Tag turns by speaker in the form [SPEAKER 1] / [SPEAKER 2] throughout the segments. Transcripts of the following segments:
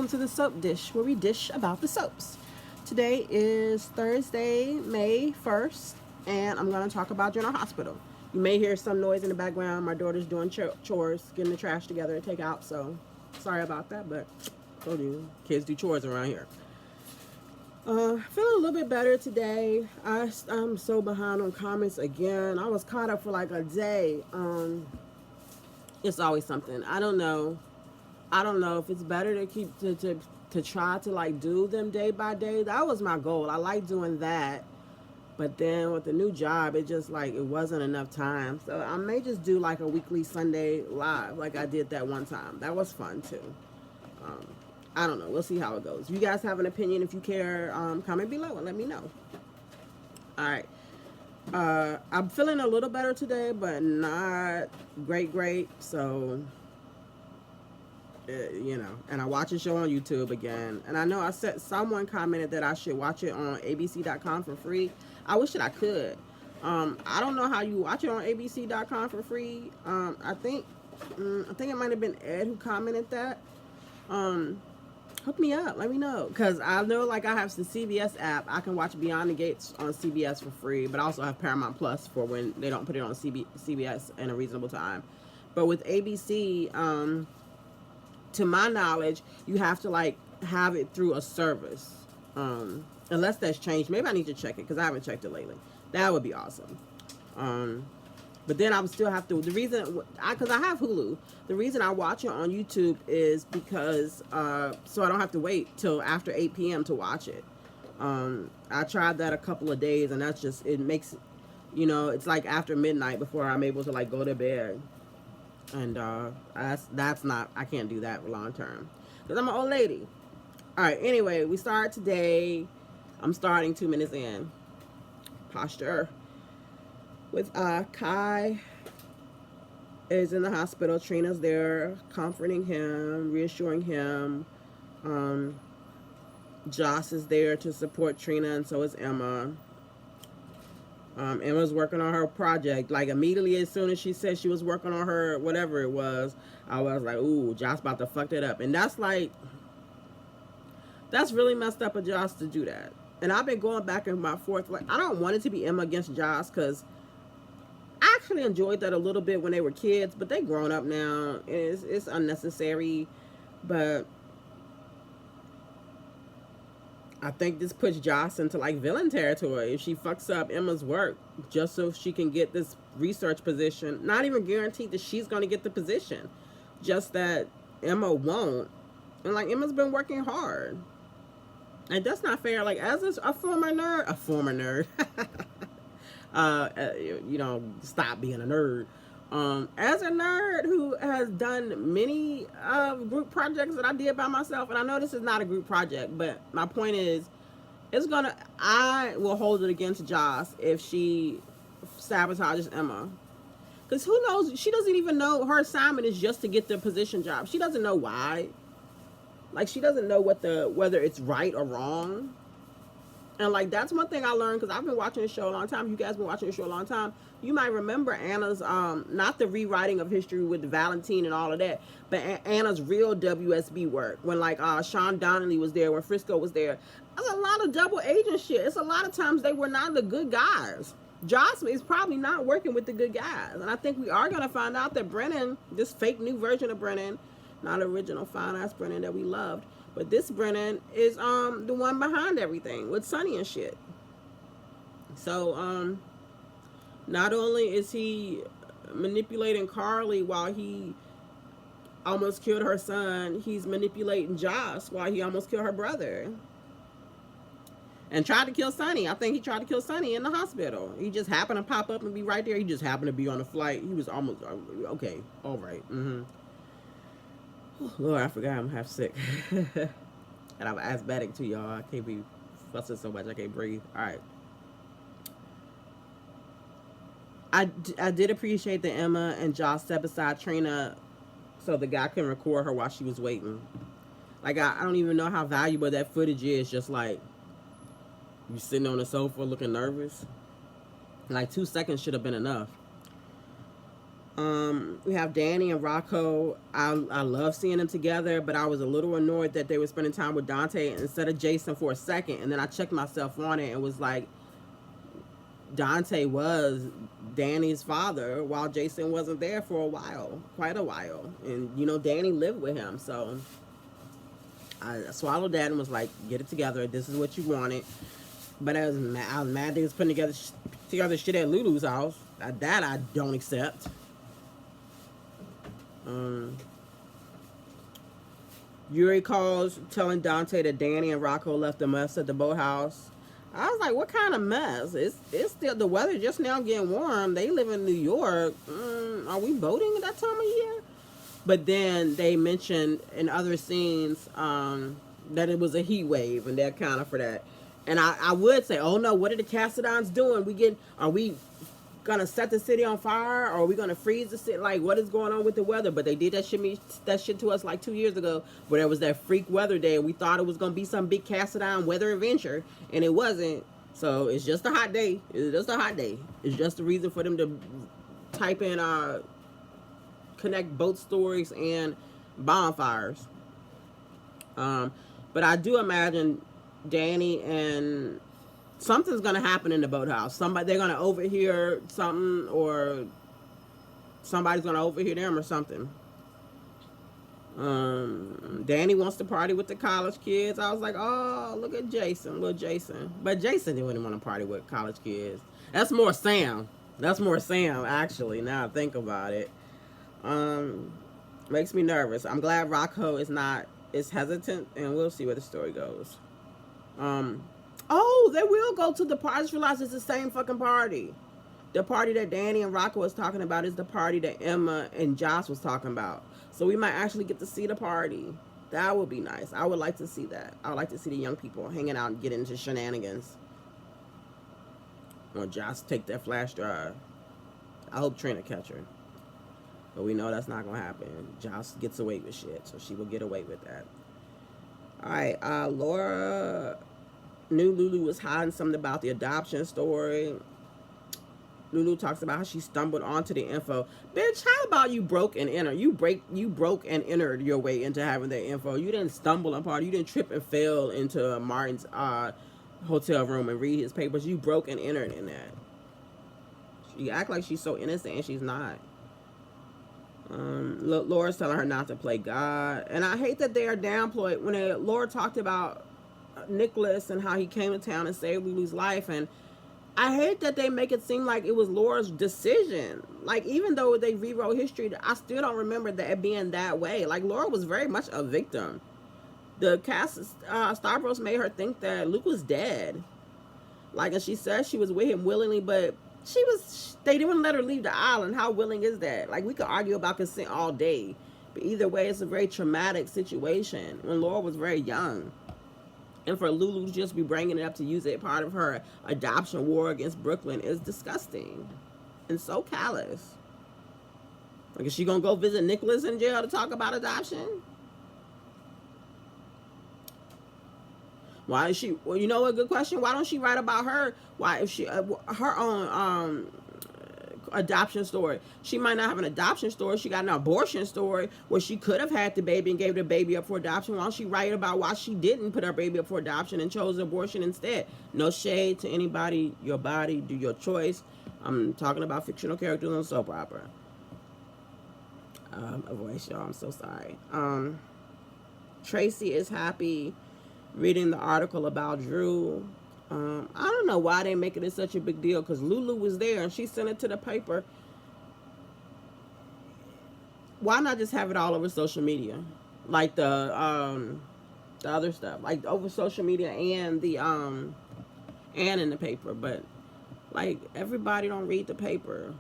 [SPEAKER 1] welcome to the Soap Dish, where we dish about the soaps. Today is Thursday, May 1st, and I'm going to talk about General Hospital. You may hear some noise in the background. My daughter's doing chores, getting the trash together to take out, so sorry about that, but I told you, kids do chores around here. Feeling a little bit better today. I'm so behind on comments again. I was caught up for like a day. It's always something. I don't know if it's better to keep to try to like do them day by day. That was my goal. I like doing that, but then with the new job, it just like it wasn't enough time. So I may just do like a weekly Sunday live, like I did that one time. That was fun too. I don't know. We'll see how it goes. If you guys have an opinion, if you care, comment below and let me know. All right. I'm feeling a little better today, but not great. So, and I watch a show on YouTube again. And I know someone commented that I should watch it on abc.com for free. I wish that I could. I don't know how you watch it on abc.com for free. I think it might have been Ed who commented that. Hook me up. Let me know. Because I know, like, I have the CBS app. I can watch Beyond the Gates on CBS for free. But I also have Paramount Plus for when they don't put it on CBS in a reasonable time. But with ABC, to my knowledge, you have to, like, have it through a service. Unless that's changed. Maybe I need to check it because I haven't checked it lately. That would be awesome. But then I would still have to, because I have Hulu, the reason I watch it on YouTube is because, so I don't have to wait till after 8 p.m. to watch it. I tried that a couple of days, and that's just, it makes, it's like after midnight before I'm able to, like, go to bed. And that's not, I can't do that long term, because I'm an old lady. All right, anyway, we start today. I'm starting 2 minutes in. Posture. With Kai is in the hospital. Trina's there comforting him, reassuring him. Joss is there to support Trina, and so is Emma. Emma's working on her project. Like, immediately as soon as she said she was working on her, whatever it was, I was like, ooh, Joss about to fuck that up. And that's like, that's really messed up of Joss to do that. And I've been going back and forth. Like, I don't want it to be Emma against Joss, because I actually enjoyed that a little bit when they were kids, but they grown up now. It's unnecessary, but I think this puts Joss into like villain territory if she fucks up Emma's work just so she can get this research position. Not even guaranteed that she's going to get the position, just that Emma won't. And like, Emma's been working hard, and that's not fair. Like, as a former nerd. Stop being a nerd. As a nerd who has done many group projects that I did by myself, and I know this is not a group project, but my point is, I will hold it against Joss if she sabotages Emma. Because who knows, she doesn't even know her assignment is just to get the position job. She doesn't know why. Like, she doesn't know whether it's right or wrong. And, like, that's one thing I learned, because I've been watching the show a long time. You guys been watching the show a long time. You might remember Anna's, not the rewriting of history with Valentine and all of that, but Anna's real WSB work. When, like, Sean Donnelly was there, when Frisco was there. There's a lot of double agent shit. It's a lot of times they were not the good guys. Joss is probably not working with the good guys. And I think we are going to find out that Brennan, this fake new version of Brennan, not original fine-ass Brennan that we loved, but this Brennan is the one behind everything with Sonny and shit. So not only is he manipulating Carly while he almost killed her son, he's manipulating Joss while he almost killed her brother. And tried to kill Sonny. I think he tried to kill Sonny in the hospital. He just happened to pop up and be right there. He just happened to be on a flight. He was almost, okay, all right. Lord, I forgot I'm half sick. And I'm asthmatic too, y'all. I can't be fussing so much I can't breathe. All right. I did appreciate that Emma and Joss set beside Trina so the guy can record her while she was waiting. Like, I don't even know how valuable that footage is. Just like, you sitting on the sofa looking nervous. Like, 2 seconds should have been enough. We have Danny and Rocco. I love seeing them together, but I was a little annoyed that they were spending time with Dante instead of Jason for a second. And then I checked myself on it and was like, Dante was Danny's father while Jason wasn't there for a while, quite a while. And, you know, Danny lived with him. So I swallowed that and was like, get it together. This is what you wanted. But I was mad they was putting together shit at Lulu's house. That I don't accept. Yuri calls telling Dante that Danny and Rocco left a mess at the boathouse. I was like, what kind of mess? It's still, the weather just now getting warm. They live in New York. Are we boating at that time of year? But then they mentioned in other scenes that it was a heat wave, and they're accounted for that. And I would say, oh no, what are the Cassadons doing? Are we gonna set the city on fire, or are we gonna freeze the city? Like, what is going on with the weather? But they did that shit to us like 2 years ago, where there was that freak weather day, and we thought it was gonna be some big Cassadon weather adventure, and it wasn't. So it's just a hot day. It's just a hot day. It's just a reason for them to type in connect boat stories and bonfires. But I do imagine Danny and something's gonna happen in the boathouse. They're gonna overhear something, or somebody's gonna overhear them or something. Danny wants to party with the college kids. I was like, oh, look at Jason, little Jason. But Jason didn't want to party with college kids. That's more Sam. Actually. Now I think about it. Makes me nervous. I'm glad Rocco is hesitant, and we'll see where the story goes. Oh, they will go to the party. I just realized it's the same fucking party. The party that Danny and Rocco was talking about is the party that Emma and Josh was talking about. So we might actually get to see the party. That would be nice. I would like to see that. I would like to see the young people hanging out and get into shenanigans. Or Josh take that flash drive. I hope Trina catch her. But we know that's not going to happen. Josh gets away with shit, so she will get away with that. Alright, Laura knew Lulu was hiding something about the adoption story. Lulu talks about how she stumbled onto the info. Bitch, how about you broke and entered? You broke and entered your way into having that info. You didn't stumble upon it. You didn't trip and fell into Martin's hotel room and read his papers. You broke and entered in that. She act like she's so innocent, and she's not. Laura's telling her not to play God. And I hate that they are downplayed. When Laura talked about Nicholas and how he came to town and saved Lulu's life, and I hate that they make it seem like it was Laura's decision. Like, even though they rewrote history, I still don't remember that being that way. Like, Laura was very much a victim. The cast, Stavros made her think that Luke was dead. Like, and she said she was with him willingly, but they didn't let her leave the island. How willing is that? Like, we could argue about consent all day, but either way, it's a very traumatic situation when Laura was very young. And for Lulu to just be bringing it up to use it part of her adoption war against Brooklyn is disgusting and so callous. Like, is she gonna go visit Nicholas in jail to talk about adoption? Why is she? Well, you know a good question. Why don't she write about her? Why, if she her own adoption story? She might not have an adoption story. She got an abortion story where she could have had the baby and gave the baby up for adoption. Why don't she write about why she didn't put her baby up for adoption and chose abortion instead? No shade to anybody. Your body, do your choice. I'm talking about fictional characters on soap opera. A voice, y'all. I'm so sorry. Tracy is happy reading the article about Drew. I don't know why they make it such a big deal, because Lulu was there and she sent it to the paper. Why not just have it all over social media, like the other stuff, like over social media and the and in the paper? But like, everybody don't read the paper,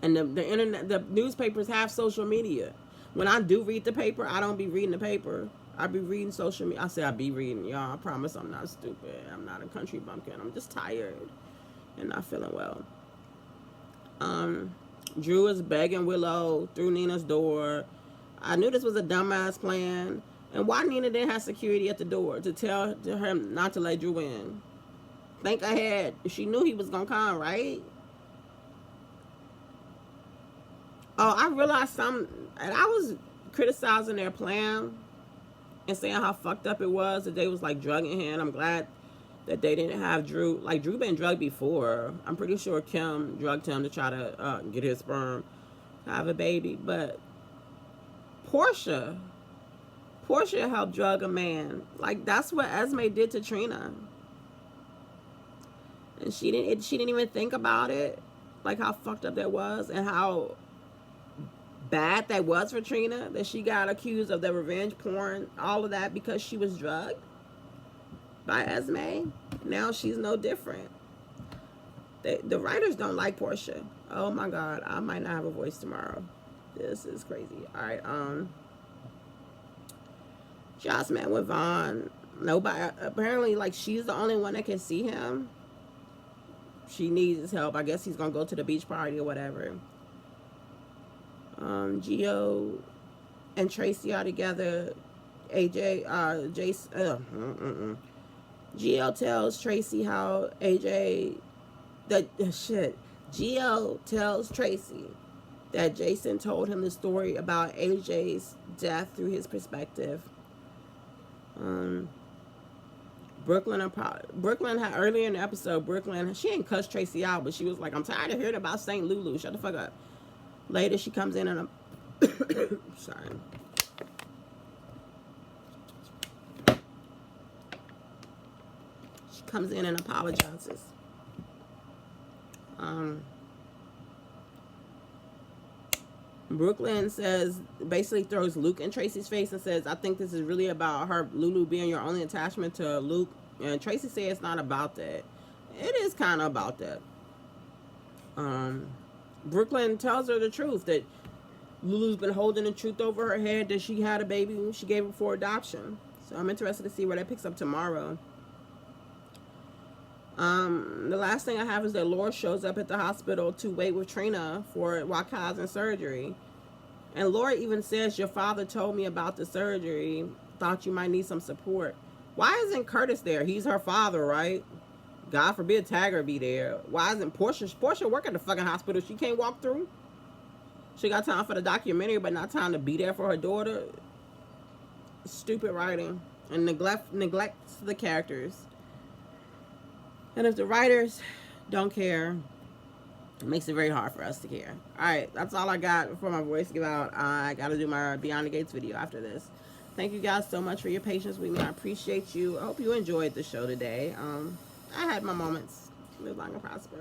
[SPEAKER 1] and the internet, the newspapers have social media. When I do read the paper, I don't be reading the paper. I be reading social media. I say I be reading, y'all. I promise I'm not stupid. I'm not a country bumpkin. I'm just tired and not feeling well. Drew is begging Willow through Nina's door. I knew this was a dumbass plan. And why Nina didn't have security at the door to tell her not to let Drew in? Think ahead. She knew he was gonna come, right? Oh, I realized and I was criticizing their plan and saying how fucked up it was that they was like drugging him. I'm glad that they didn't have Drew. Like, Drew been drugged before. I'm pretty sure Kim drugged him to try to get his sperm to have a baby. But Portia helped drug a man. Like, that's what Esme did to Trina. And she didn't even think about it. Like, how fucked up that was and how bad that was for Trina, that she got accused of the revenge porn, all of that because she was drugged by Esme. Now she's no different. The writers don't like Portia. Oh my God, I might not have a voice tomorrow. This is crazy. All right, Joss met with Vaughn. Nobody, apparently, like, she's the only one that can see him. She needs his help. I guess he's gonna go to the beach party or whatever. Gio and Tracy are together. Gio tells Tracy how Gio tells Tracy that Jason told him the story about AJ's death through his perspective. Brooklyn had earlier in the episode, she ain't cussed Tracy out, but she was like, I'm tired of hearing about St. Lulu. Shut the fuck up. Later, she comes in and sorry. She comes in and apologizes. Brooklyn basically throws Luke in Tracy's face and says, I think this is really about Lulu being your only attachment to Luke. And Tracy says it's not about that. It is kind of about that. Brooklyn tells her the truth, that Lulu's been holding the truth over her head, that she had a baby when she gave it for adoption. So I'm interested to see where that picks up tomorrow. The last thing I have is that Laura shows up at the hospital to wait with Trina while Kyle's in surgery. And Laura even says, your father told me about the surgery, thought you might need some support. Why isn't Curtis there? He's her father, right? God forbid Taggart be there. Why isn't Portia work at the fucking hospital? She can't walk through. She got time for the documentary, but not time to be there for her daughter. Stupid writing and neglects the characters. And if the writers don't care, it makes it very hard for us to care. All right, that's all I got for my voice give out. I got to do my Beyond the Gates video after this. Thank you guys so much for your patience with me. I appreciate you. I hope you enjoyed the show today. I had my moments. Live long and prosper.